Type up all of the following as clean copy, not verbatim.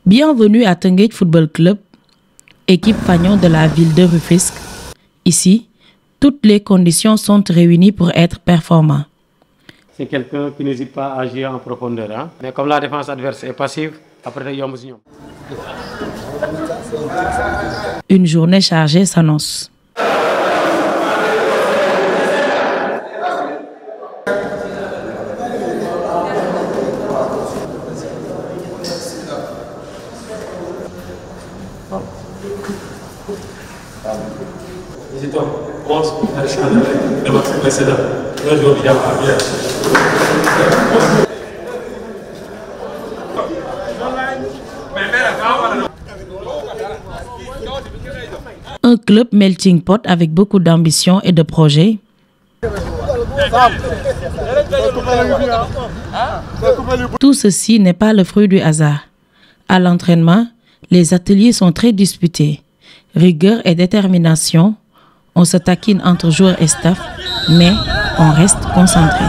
Bienvenue à Teungueth Football Club, équipe fanion de la ville de Rufisque. Ici, toutes les conditions sont réunies pour être performant. C'est quelqu'un qui n'hésite pas à agir en profondeur. Hein? Mais comme la défense adverse est passive, après, une journée chargée s'annonce. Un club melting pot avec beaucoup d'ambition et de projets. Tout ceci n'est pas le fruit du hasard. À l'entraînement, les ateliers sont très disputés. Rigueur et détermination, on se taquine entre joueurs et staff, mais on reste concentré.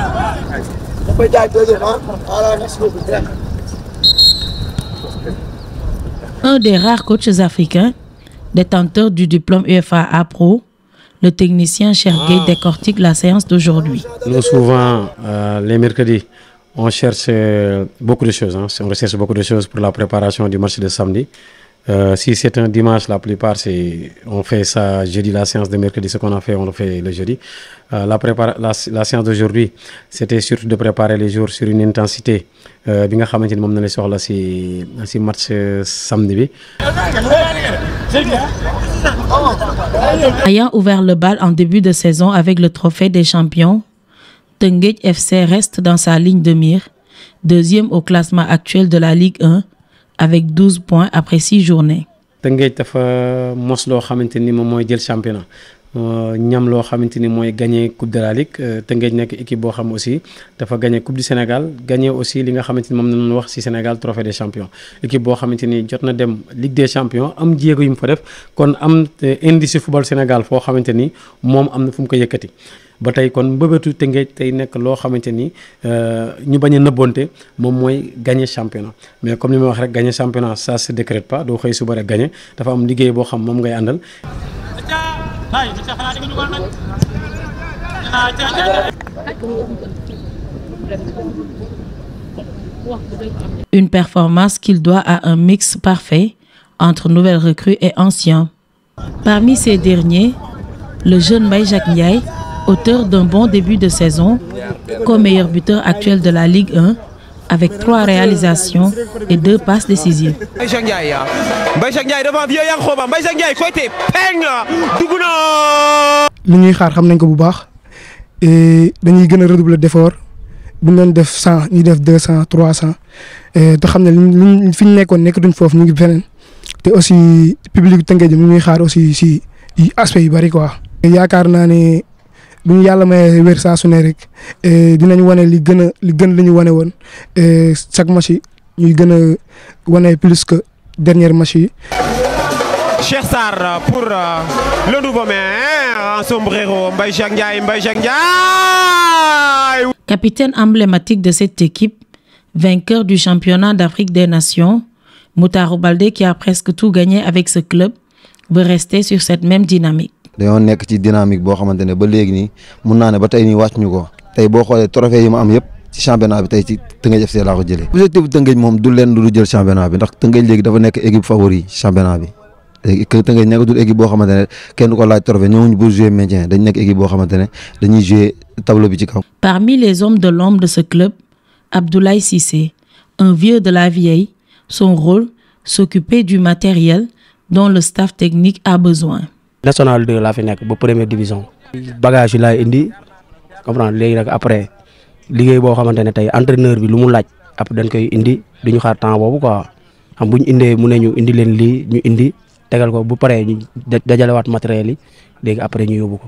Un des rares coachs africains, détenteur du diplôme UEFA A Pro, le technicien Cherguet décortique la séance d'aujourd'hui. Nous, souvent, les mercredis, on cherche beaucoup de choses. Hein. On recherche beaucoup de choses pour la préparation du match de samedi. Si c'est un dimanche, la plupart, on fait ça jeudi, la séance de mercredi, ce qu'on a fait, on le fait le jeudi. La séance d'aujourd'hui, c'était surtout de préparer les jours sur une intensité. Match samedi. Ayant ouvert le bal en début de saison avec le trophée des champions, Teungueth FC reste dans sa ligne de mire, deuxième au classement actuel de la Ligue 1, avec 12 points après 6 journées. Teungueth dafa mos loo xamanteni moom mooy jël championnat ñam loo xamanteni mooy gagné coupe de la Ligue. Teungueth nekk équipe boo xam aussi dafa gagné coupe du Sénégal, gagné aussi li nga xamanteni moom nañu wax ci Sénégal trophée des champions. Équipe boo xamanteni jot na dem Ligue des champions am jéego yu mu fa def kon am indice football Sénégal foo xamanteni moom am na fu mu ko yëkkati. ba tey kon mbëbëtu Teungueth tey nekk loo xamante ni ñu bañ a nëbbonte moom mooy gagner championnat. Mais comme ni ma wax rek gagner championnat ça se décrète pas doo xëy suba rek gagner dafa am liggéey boo xam moom ngay àndal. Une performance qu'il doit à un mix parfait entre nouvelles recrues et anciens. Parmi ces derniers, le jeune Mbaye Jacques Ndiaye, auteur d'un bon début de saison, co-meilleur buteur actuel de la Ligue 1, avec 3 réalisations et 2 passes décisives. Mbaye Jacques Ndiaye devant vieux Yankhoba, Mbaye Jacques Ndiaye côté peng dugg na. li ñuy xaar xam nañ ko bu baax et dañuy gën a redoubler d'effort bu ñu doon def 100 ñu def 200 300 te xam ne fi ñu nekkoon nekkatuñ foofu ñu ngi feneen te aussi public Teungueth mu ñuy xaar aussi si aspect yu bari quoi. yaakaar naa ne bu ñu yàlla may wér saa su ne rek dinañ wane li gën li ñu wane woon chaque match yi ñuy gën a wane plus que dernier match yi. Cheikh Sarr pour le nouveau maire en sombrero Mbaye Jacques Ndiaye, Mbaye Jacques Ndiaye. Capitaine emblématique de cette équipe, vainqueur du championnat d'Afrique des Nations, Moutarou Baldé, qui a presque tout gagné avec ce club, veut rester sur cette même dynamique. dañoo nekk ci dynamique boo xamante ne ba léegi nii mun naa ne ba tey nii wàcc ñu ko tey boo xoolee trophée yi ma am yëpp ci championnat bi tey ci Teungueth FC laa ko jëlee. objectif Teungueth moom du leen du jël championnat bi ndax Teungueth léegi dafa nekk équipe favori ci championnat bi léegi Teungueth nekkatul équipe boo xamante ne kenn du ko laaj trophée ñëwuñu pour jouer maintien dañ nekk équipe boo xamante ne dañuy jouer tableau bi ci kaw. Parmi les hommes de l'ombre de ce club, Abdoulaye Cissé, un vieux de la vieille, son rôle, s'occuper du matériel dont le staff technique a besoin. National 2 laa fi nekk ba première division. bagage yi laay indi comprendre léegi nag après liggéey boo xamante ne tey entraîneur bi lu mu laaj après dañ koy indi duñu xaar temps boobu quoi xam bu ñu indee mu ne ñu indi leen lii ñu indi tegal ko bu paree ñu dajalewaat matériel yi léegi après ñu yóbbu ko.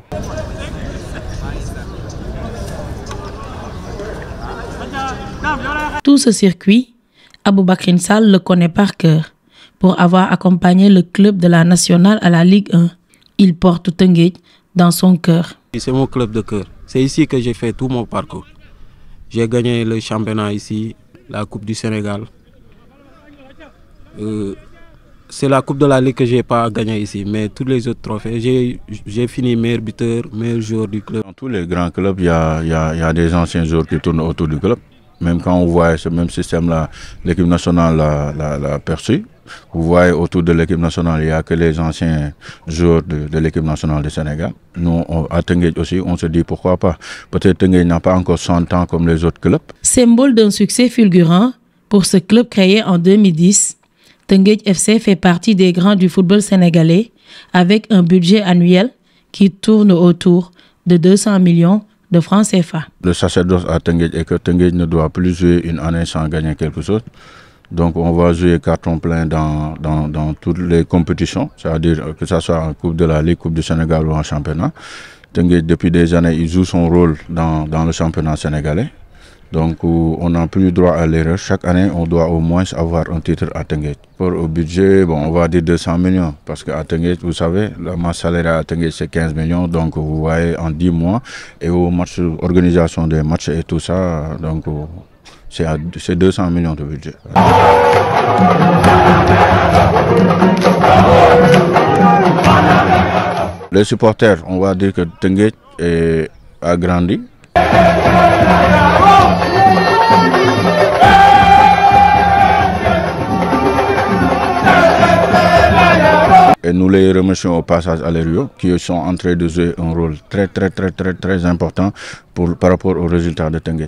Tout ce circuit, Aboubakrin Sall le connaît par cœur. Pour avoir accompagné le club de la nationale à la Ligue 1, il porte Teungueth dans son cœur. C'est mon club de cœur. C'est ici que j'ai fait tout mon parcours. J'ai gagné le championnat ici, la Coupe du Sénégal. C'est la Coupe de la Ligue que je n'ai pas gagné ici, mais tous les autres trophées, j'ai fini meilleur buteur, meilleur joueur du club. Dans tous les grands clubs, il y a des anciens joueurs qui tournent autour du club. Même quand on voit ce même système-là, l'équipe nationale l'a perçu. Vous voyez autour de l'équipe nationale, il n'y a que les anciens joueurs de l'équipe nationale du Sénégal. Nous, à Tenguej aussi, on se dit pourquoi pas. Peut-être Tenguej n'a pas encore 100 ans comme les autres clubs. Symbole d'un succès fulgurant pour ce club créé en 2010, Tenguej FC fait partie des grands du football sénégalais avec un budget annuel qui tourne autour de 200 millions de francs CFA. Le sacerdoce à Tenguej est que Tenguej ne doit plus jouer une année sans gagner quelque chose. Donc on va jouer carton plein dans toutes les compétitions, c'est-à-dire que ce soit en Coupe de la Ligue, Coupe du Sénégal ou en championnat. Tenguej, depuis des années, il joue son rôle dans le championnat sénégalais. Donc on n'a plus droit à l'erreur. Chaque année, on doit au moins avoir un titre à Tenguej. Pour le budget, bon, on va dire 200 millions. Parce qu'à Tenguej, vous savez, la masse salariale à Tenguej, c'est 15 millions. Donc vous voyez, en 10 mois, et au match, organisation des matchs et tout ça, donc c'est 200 millions de budget. Les supporters, on va dire que Tenguej a grandi. Et nous les remercions au passage à l'Erio qui sont en train de jouer un rôle très important par rapport aux résultats de Tenguej.